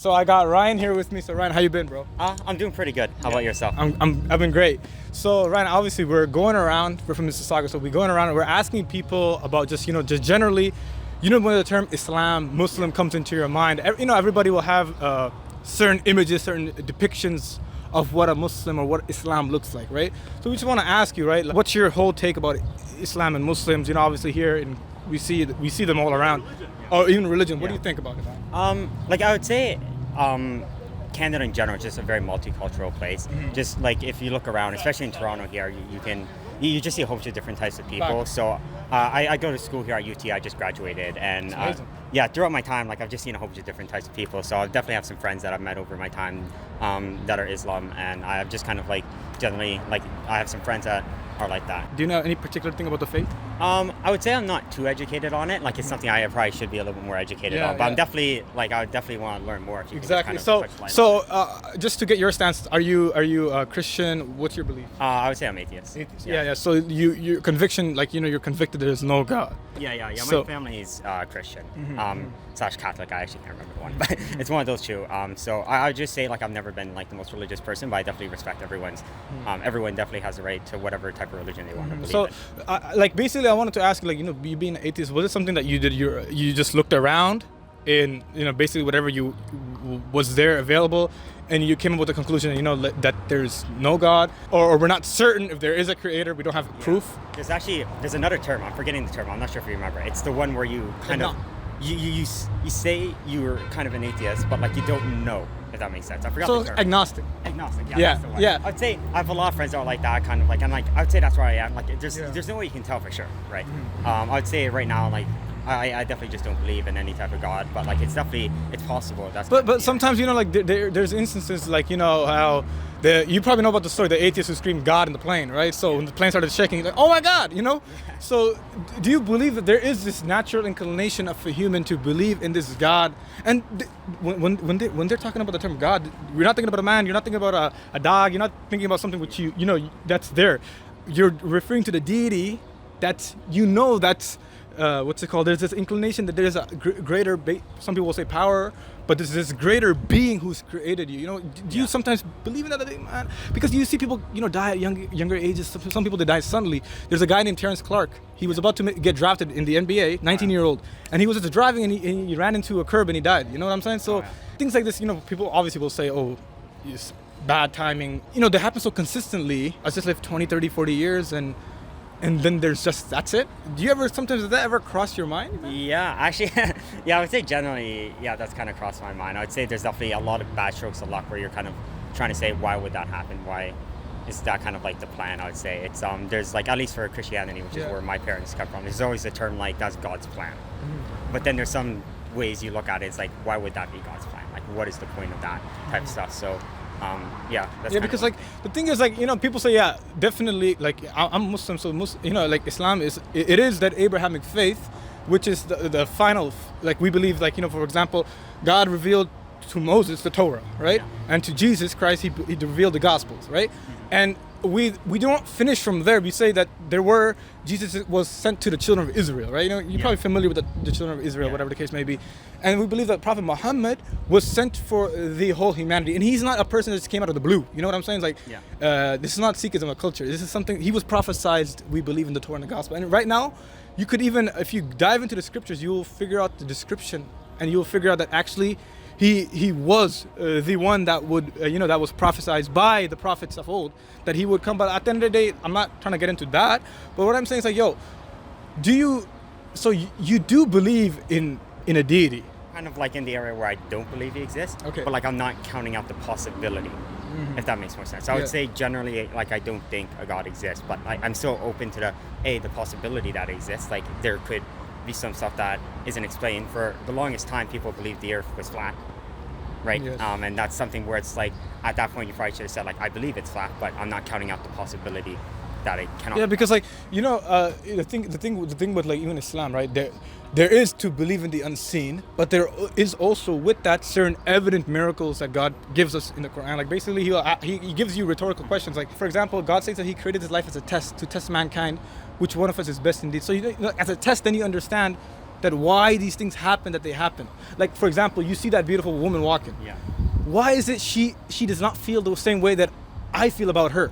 So I got Ryan here with me. So Ryan, how you been, bro? I'm doing pretty good. How about yourself? I've been great. So Ryan, obviously we're going around. We're from Mississauga, so we're going around and we're asking people about just generally, when the term Islam, Muslim comes into your mind, everybody will have certain images, certain depictions of what a Muslim or what Islam looks like, right? So we just want to ask you, right? What's your whole take about Islam and Muslims? Obviously here we see them all around, or even religion. What do you think about it? I would say, Canada in general is just a very multicultural place. Mm-hmm. Just like if you look around, especially in Toronto here, you just see a whole bunch of different types of people. So I go to school here at UT. I just graduated, and throughout my time, I've just seen a whole bunch of different types of people. So I definitely have some friends that I've met over my time that are Islam, and I've just kind of generally I have some friends that are like that. Do you know any particular thing about the faith? I would say I'm not too educated on it. It's something I probably should be a little bit more educated on. But I'm definitely I would definitely want to learn more. If you Exactly. Can just kind of Just to get your stance, are you Christian? What's your belief? I would say I'm atheist. Yeah. So your conviction, you're convicted there's no God. Yeah. So, my family is Christian / Catholic. I actually can't remember one, but it's one of those two. So I would just say I've never been the most religious person, but I definitely respect everyone's. Everyone definitely has the right to whatever type of religion they want to believe in. So basically, I wanted to ask you, you being an atheist, was it something that you did? You just looked around in basically whatever you was there available, and you came up with the conclusion that there's no God, or we're not certain if there is a creator. We don't have proof. There's another term. I'm forgetting the term. I'm not sure if you remember. It's the one where you kind of you say you're kind of an atheist, but you don't know, if that makes sense. I forgot the term. Agnostic. Agnostic. Yeah. Yeah. That's the one. Yeah. I'd say I have a lot of friends that are like that, kind of and I would say that's where I am. There's no way you can tell for sure, right? I would say right now, I definitely just don't believe in any type of God, but it's possible. But sometimes there's instances how you probably know about the story, the atheist who screamed God in the plane, right? So when the plane started shaking, oh my God, So do you believe that there is this natural inclination of a human to believe in this God? And when they're talking about the term God, you're not thinking about a man, you're not thinking about a dog, you're not thinking about something which that's there. You're referring to the deity that that's what's it called? There's this inclination that there's a greater, some people will say power, but there's this greater being who's created you. Do you sometimes believe in that thing, man? Because you see people, die at younger ages. Some people, they die suddenly. There's a guy named Terrence Clark. He was about to get drafted in the NBA, 19-year-old, and he was just driving and he ran into a curb and he died. You know what I'm saying? So things like this, people obviously will say, oh, it's bad timing. They happen so consistently. I just lived 20, 30, 40 years and then there's just, that's it? Do you ever, sometimes, does that ever cross your mind? Yeah, actually, I would say generally, that's kind of crossed my mind. I would say there's definitely a lot of bad strokes of luck where you're kind of trying to say, why would that happen? Why is that kind of the plan? I would say it's, there's at least for Christianity, which is where my parents come from, there's always a term that's God's plan. But then there's some ways you look at it, it's why would that be God's plan? What is the point of that type of stuff? So, that's because the thing is people say definitely I'm Muslim, so Islam is that Abrahamic faith, which is the final we believe for example, God revealed to Moses the Torah, right? And to Jesus Christ he revealed the Gospels, right? And we don't finish from there. We say that Jesus was sent to the children of Israel, right? You're probably familiar with the children of Israel, whatever the case may be. And we believe that Prophet Muhammad was sent for the whole humanity. And he's not a person that just came out of the blue. You know what I'm saying? This is not Sikhism or culture. This is something, he was prophesized, we believe, in the Torah and the Gospel. And right now, you could even, if you dive into the scriptures, you will figure out the description and you'll figure out that actually he was the one that would, that was prophesied by the prophets of old, that he would come. But at the end of the day, I'm not trying to get into that. But what I'm saying is you do believe in a deity? Kind of in the area where I don't believe he exists. Okay. But I'm not counting out the possibility, if that makes more sense. So I would say generally, I don't think a God exists, but I'm still open to the possibility that it exists. There could be some stuff that isn't explained. For the longest time, people believed the earth was flat, right? Yes. And that's something where it's at that point you probably should have said I believe it's flat, but I'm not counting out the possibility that it cannot. Yeah, because the thing with even Islam, right? There is to believe in the unseen, but there is also with that certain evident miracles that God gives us in the Quran. Basically, he gives you rhetorical questions. For example, God says that He created this life as a test to test mankind, which one of us is best indeed. So as a test, then you understand that why these things happen that they happen. Like for example, you see that beautiful woman walking. Yeah. Why is it she does not feel the same way that I feel about her?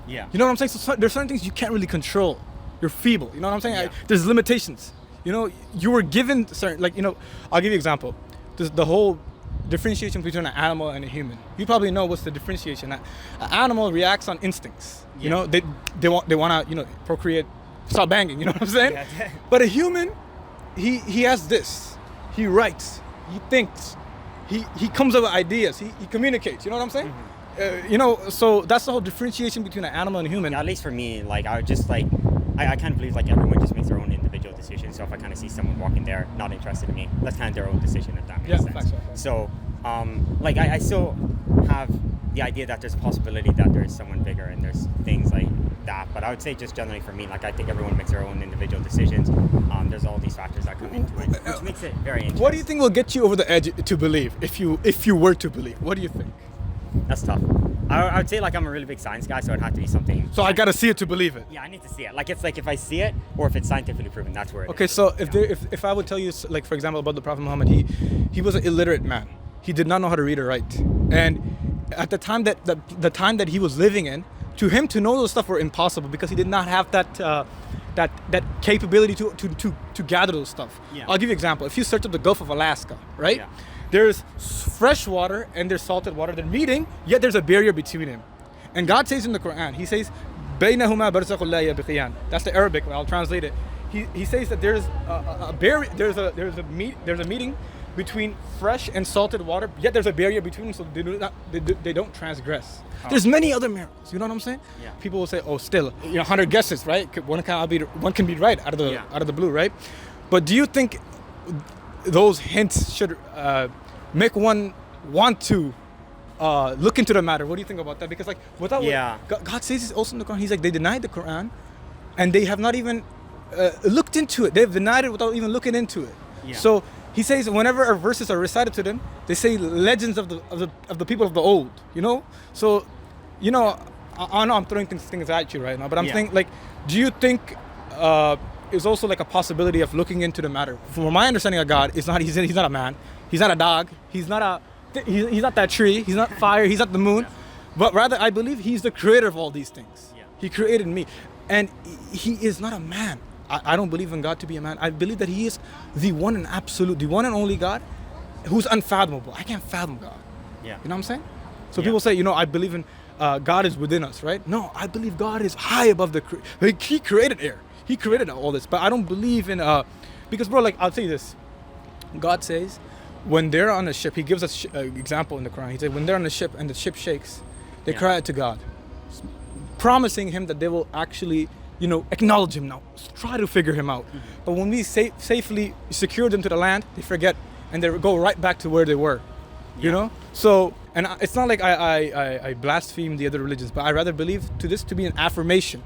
Yeah. You know what I'm saying? So there's certain things you can't really control. You're feeble. You know what I'm saying? Yeah. There's limitations. You know, you were given certain, like, you know, I'll give you an example. The whole differentiation between an animal and a human. You probably know what's the differentiation. An animal reacts on instincts. You know, they want to, you know, procreate, start banging. You know what I'm saying? Yeah. But a human, he has this. He writes. He thinks. He comes up with ideas. He communicates. You know what I'm saying? Mm-hmm. You know, so that's the whole differentiation between an animal and a human. At least for me, like I would just like, I kind of believe like everyone just makes their own individual decision. So if I kind of see someone walking there, not interested in me, that's kind of their own decision if that makes sense. Facts. So, like I still have the idea that there's a possibility that there's someone bigger and there's things like that. But I would say just generally for me, like I think everyone makes their own individual decisions. There's all these factors that come into it, which makes it very interesting. What do you think will get you over the edge to believe, if you were to believe? What do you think? That's tough. I would say like I'm a really big science guy, so it'd have to be something. So I gotta see it to believe it. Yeah, I need to see it. Like it's like if I see it or if it's scientifically proven, that's where it Okay, is. so if I would tell you, like for example, about the Prophet Muhammad, he was an illiterate man. He did not know how to read or write, and at the time that the time that he was living in, to him to know those stuff were impossible because he did not have that capability to gather those stuff. Yeah. I'll give you an example. If you search up the Gulf of Alaska, right? Yeah. There's fresh water and there's salted water. They're meeting, yet there's a barrier between them. And God says in the Quran, He says, "Baynahuma barzakhun la yabghiyan." That's the Arabic. I'll translate it. He says that there's a barrier. There's a meeting between fresh and salted water. Yet there's a barrier between them, so they don't transgress. Oh. There's many other miracles. You know what I'm saying? Yeah. People will say, "Oh, still, 100 guesses, right? One can be right out of the blue, right?" But do you think those hints should make one want to look into the matter? What do you think about that? Because like without God says this also in the Quran. He's like, they denied the Quran and they have not even looked into it. They've denied it without even looking into it. Yeah. So he says whenever our verses are recited to them, they say legends of the people of the old, you know? So, you know, I know I'm throwing things at you right now, but I'm thinking, like, do you think is also like a possibility of looking into the matter? From my understanding of God, he's not a man, he's not a dog, he's not that tree, he's not fire, he's not the moon, but rather I believe he's the creator of all these things. Yeah. He created me, and he is not a man. I don't believe in God to be a man. I believe that he is the one and absolute, the one and only God who's unfathomable. I can't fathom God. Yeah. You know what I'm saying? So people say, you know, I believe in God is within us, right? No, I believe God is high above He created air. He created all this, but I don't believe in because bro, like I'll tell you this. God says when they're on a ship, He gives us an example in the Quran. He said when they're on a ship and the ship shakes, they cry out to God, promising Him that they will actually, you know, acknowledge Him now, try to figure Him out. But when we safely secure them to the land, they forget and they go right back to where they were. You know, so and it's not like I blaspheme the other religions, but I rather believe this to be an affirmation.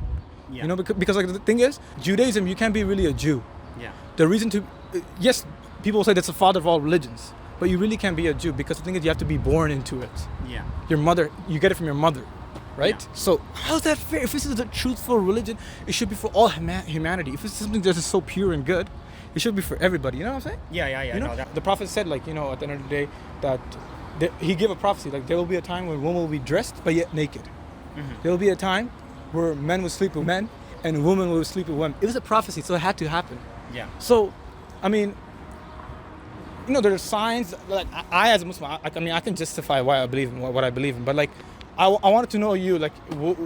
Yeah. You know, because like the thing is, Judaism, you can't be really a Jew. Yeah. The reason yes, people say that's the father of all religions, but you really can't be a Jew because the thing is, you have to be born into it. Yeah. Your mother, you get it from your mother, right? Yeah. So how's that fair? If this is a truthful religion, it should be for all humanity. If it's something that is so pure and good, it should be for everybody. You know what I'm saying? Yeah. You know, the prophet said, like, you know, at the end of the day, that he gave a prophecy, like there will be a time when women will be dressed but yet naked. Mm-hmm. There will be a time where men will sleep with men and women will sleep with women. It was a prophecy, so it had to happen. Yeah. So, I mean, you know, there are signs. Like I as a Muslim, I mean, I can justify why I believe in what I believe in. But like, I wanted to know you, like,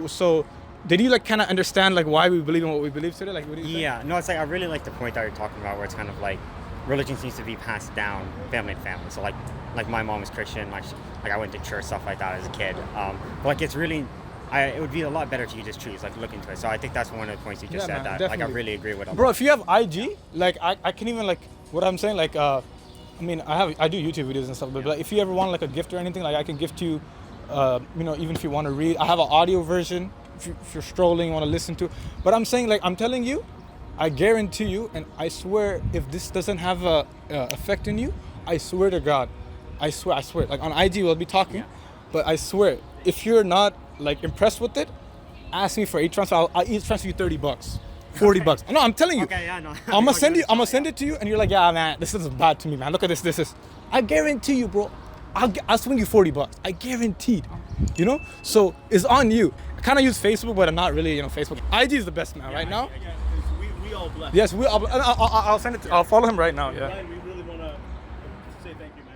so did you like kind of understand like why we believe in what we believe today? Like, what do you think? Yeah. No, it's like I really like the point that you're talking about, where it's kind of like religion seems to be passed down family to family. So like my mom is Christian, like I went to church, stuff like that as a kid. But like it's really. It would be a lot better if you just choose, like, look into it. So I think that's one of the points you just said, man, that definitely. like I really agree with. Bro, if you have IG, like I can even like what I'm saying, like I mean I do YouTube videos and stuff, but like if you ever want like a gift or anything, like I can gift you, you know, even if you want to read. I have an audio version if you're strolling, want to listen to. But I'm saying, like, I'm telling you, I guarantee you, and I swear, if this doesn't have a effect in you, I swear to God, I swear. Like on IG we'll be talking, but I swear, if you're not like impressed with it, ask me for e-transfer. I'll e-transfer you $30. $40. No, I'm telling you. Okay, yeah, no. I'm gonna send it to you, and you're like, yeah, man, this isn't bad to me, man. Look at this. This is. I guarantee you, bro. I'll swing you $40. I guaranteed. You know. So it's on you. I kind of use Facebook, but I'm not really, Facebook. IG is the best, man. Right now. Again, we all blessed. Yes, I'll send it. I'll follow him right now. Yeah. Ryan, we really want to say thank you, man.